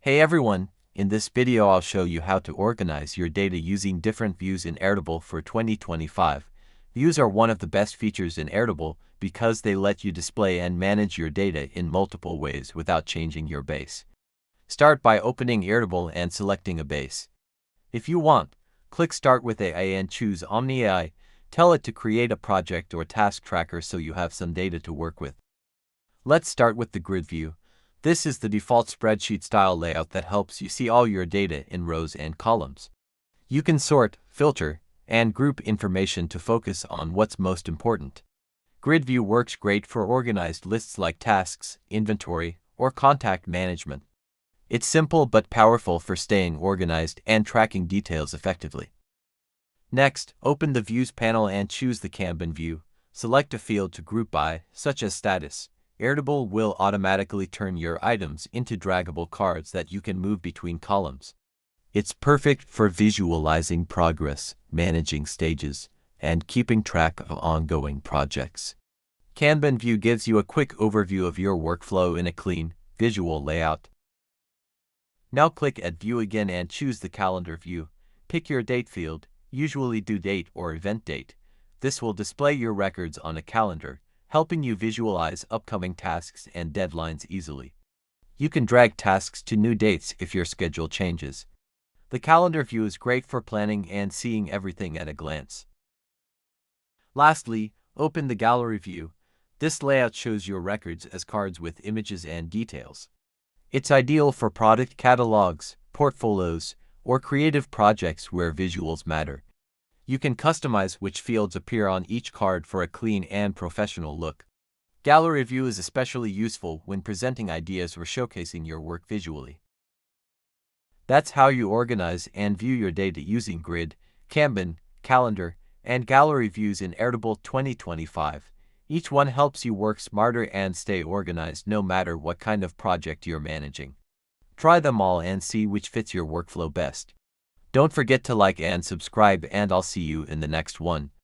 Hey everyone, in this video I'll show you how to organize your data using different views in Airtable for 2025. Views are one of the best features in Airtable because they let you display and manage your data in multiple ways without changing your base. Start by opening Airtable and selecting a base. If you want, click Start with AI and choose Omni AI. Tell it to create a project or task tracker so you have some data to work with. Let's start with the grid view. This is the default spreadsheet-style layout that helps you see all your data in rows and columns. You can sort, filter, and group information to focus on what's most important. Grid view works great for organized lists like tasks, inventory, or contact management. It's simple but powerful for staying organized and tracking details effectively. Next, open the Views panel and choose the Kanban view. Select a field to group by, such as status. Airtable will automatically turn your items into draggable cards that you can move between columns. It's perfect for visualizing progress, managing stages, and keeping track of ongoing projects. Kanban view gives you a quick overview of your workflow in a clean, visual layout. Now click at View again and choose the Calendar view. Pick your date field, usually due date or event date. This will display your records on a calendar, helping you visualize upcoming tasks and deadlines easily. You can drag tasks to new dates if your schedule changes. The calendar view is great for planning and seeing everything at a glance. Lastly, open the gallery view. This layout shows your records as cards with images and details. It's ideal for product catalogs, portfolios, or creative projects where visuals matter. You can customize which fields appear on each card for a clean and professional look. Gallery view is especially useful when presenting ideas or showcasing your work visually. That's how you organize and view your data using Grid, Kanban, Calendar, and Gallery views in Airtable 2025. Each one helps you work smarter and stay organized no matter what kind of project you're managing. Try them all and see which fits your workflow best. Don't forget to like and subscribe, and I'll see you in the next one.